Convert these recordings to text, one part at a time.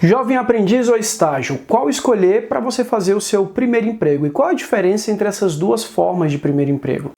Jovem aprendiz ou estágio, qual escolher para você fazer o seu primeiro emprego? E qual a diferença entre essas duas formas de primeiro emprego?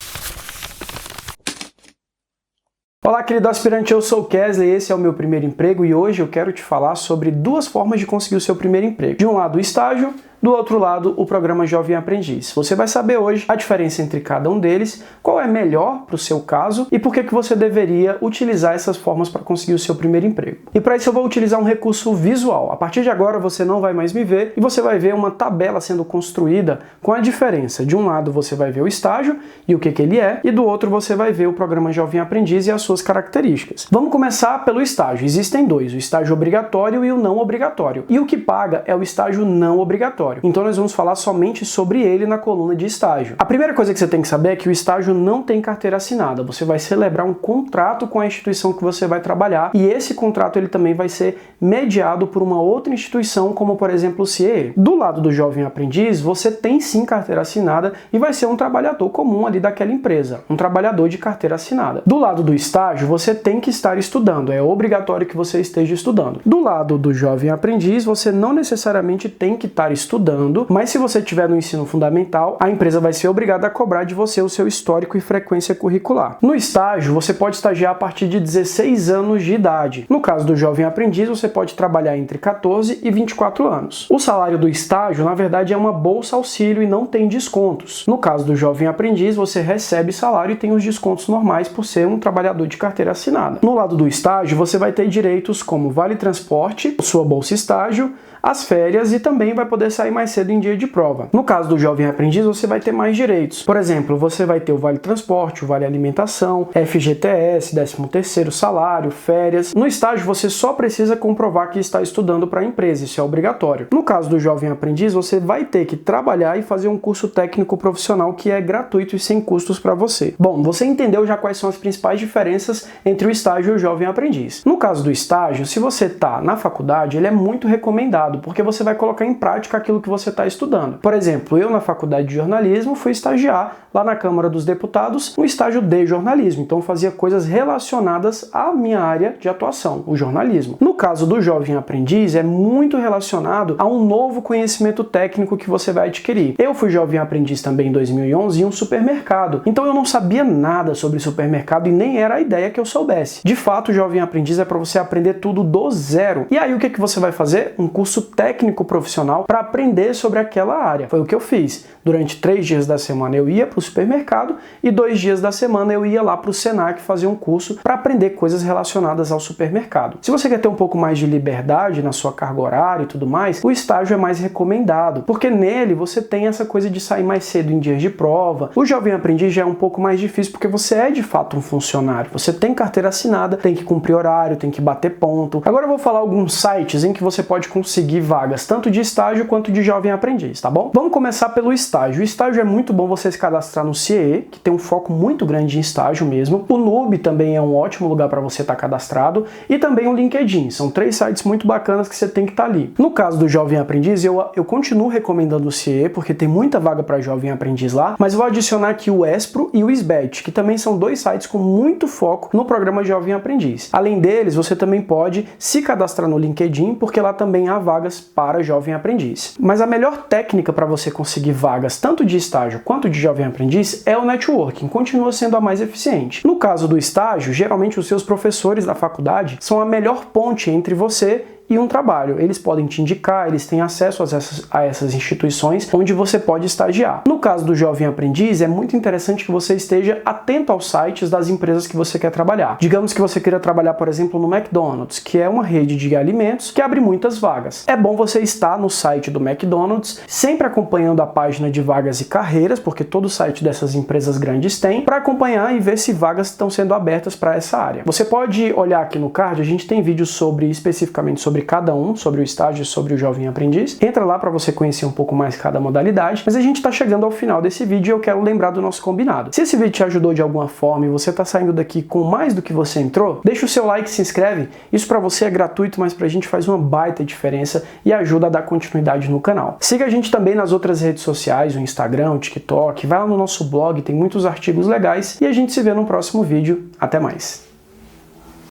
Olá, querido aspirante, eu sou o Kesley, esse é o meu primeiro emprego e hoje eu quero te falar sobre duas formas de conseguir o seu primeiro emprego. De um lado, o estágio, do outro lado, o programa Jovem Aprendiz. Você vai saber hoje a diferença entre cada um deles, qual é melhor para o seu caso e por que você deveria utilizar essas formas para conseguir o seu primeiro emprego. E para isso eu vou utilizar um recurso visual. A partir de agora você não vai mais me ver e você vai ver uma tabela sendo construída com a diferença. De um lado você vai ver o estágio e o que ele é, e do outro você vai ver o programa Jovem Aprendiz e as suas características. Vamos começar pelo estágio. Existem dois, o estágio obrigatório e o não obrigatório. E o que paga é o estágio não obrigatório. Então nós vamos falar somente sobre ele na coluna de estágio. A primeira coisa que você tem que saber é que o estágio não tem carteira assinada. Você vai celebrar um contrato com a instituição que você vai trabalhar e esse contrato ele também vai ser mediado por uma outra instituição, como por exemplo o CIE. Do lado do Jovem Aprendiz, você tem sim carteira assinada e vai ser um trabalhador comum ali daquela empresa, um trabalhador de carteira assinada. Do lado do estágio, você tem que estar estudando, é obrigatório que você esteja estudando. Do lado do Jovem Aprendiz, você não necessariamente tem que estar estudando, mas se você estiver no ensino fundamental, a empresa vai ser obrigada a cobrar de você o seu histórico e frequência curricular. No estágio, você pode estagiar a partir de 16 anos de idade. No caso do Jovem Aprendiz, você pode trabalhar entre 14 e 24 anos. O salário do estágio, na verdade, é uma bolsa auxílio e não tem descontos. No caso do Jovem Aprendiz, você recebe salário e tem os descontos normais por ser um trabalhador de carteira assinada. No lado do estágio, você vai ter direitos como vale transporte, sua bolsa estágio, as férias e também vai poder sair mais cedo em dia de prova. No caso do Jovem Aprendiz, você vai ter mais direitos. Por exemplo, você vai ter o vale transporte, o vale alimentação, FGTS, 13º salário, férias. No estágio, você só precisa comprovar que está estudando para a empresa, isso é obrigatório. No caso do Jovem Aprendiz, você vai ter que trabalhar e fazer um curso técnico profissional que é gratuito e sem custos para você. Bom, você entendeu já quais são as principais diferenças entre o estágio e o Jovem Aprendiz. No caso do estágio, se você está na faculdade, ele é muito recomendado, porque você vai colocar em prática aquilo que você está estudando. Por exemplo, eu na faculdade de jornalismo fui estagiar lá na Câmara dos Deputados no estágio de jornalismo, então fazia coisas relacionadas à minha área de atuação, o jornalismo. No caso do Jovem Aprendiz, é muito relacionado a um novo conhecimento técnico que você vai adquirir. Eu fui Jovem Aprendiz também em 2011 em um supermercado, então eu não sabia nada sobre supermercado e nem era a ideia que eu soubesse. De fato, o Jovem Aprendiz é para você aprender tudo do zero. E aí o que você vai fazer? Um curso técnico profissional para aprender sobre aquela área. Foi o que eu fiz. Durante 3 dias da semana eu ia para o supermercado e 2 dias da semana eu ia lá para o Senac fazer um curso para aprender coisas relacionadas ao supermercado. Se você quer ter um pouco mais de liberdade na sua carga horária e tudo mais, o estágio é mais recomendado, porque nele você tem essa coisa de sair mais cedo em dias de prova. O Jovem Aprendiz já é um pouco mais difícil porque você é de fato um funcionário. Você tem carteira assinada, tem que cumprir horário, tem que bater ponto. Agora eu vou falar alguns sites em que você pode conseguir vagas tanto de estágio quanto de Jovem Aprendiz, tá bom? Vamos começar pelo estágio. O estágio é muito bom você se cadastrar no CIE, que tem um foco muito grande em estágio mesmo. O Nube também é um ótimo lugar para você estar cadastrado e também o LinkedIn. São 3 sites muito bacanas que você tem que estar ali. No caso do Jovem Aprendiz, eu continuo recomendando o CIE, porque tem muita vaga para Jovem Aprendiz lá, mas vou adicionar aqui o Espro e o SBET, que também são 2 sites com muito foco no programa Jovem Aprendiz. Além deles, você também pode se cadastrar no LinkedIn, porque lá também há vagas para Jovem Aprendiz. Mas a melhor técnica para você conseguir vagas tanto de estágio quanto de Jovem Aprendiz é o networking, continua sendo a mais eficiente. No caso do estágio, geralmente os seus professores da faculdade são a melhor ponte entre você e um trabalho. Eles podem te indicar, eles têm acesso a essas instituições onde você pode estagiar. No caso do Jovem Aprendiz, é muito interessante que você esteja atento aos sites das empresas que você quer trabalhar. Digamos que você queira trabalhar, por exemplo, no McDonald's, que é uma rede de alimentos que abre muitas vagas. É bom você estar no site do McDonald's, sempre acompanhando a página de vagas e carreiras, porque todo site dessas empresas grandes tem, para acompanhar e ver se vagas estão sendo abertas para essa área. Você pode olhar aqui no card, a gente tem vídeos especificamente sobre cada um, sobre o estágio e sobre o Jovem Aprendiz. Entra lá para você conhecer um pouco mais cada modalidade, mas a gente está chegando ao final desse vídeo e eu quero lembrar do nosso combinado. Se esse vídeo te ajudou de alguma forma e você está saindo daqui com mais do que você entrou, deixa o seu like e se inscreve. Isso para você é gratuito, mas para a gente faz uma baita diferença e ajuda a dar continuidade no canal. Siga a gente também nas outras redes sociais, o Instagram, o TikTok, vai lá no nosso blog, tem muitos artigos legais e a gente se vê no próximo vídeo. Até mais!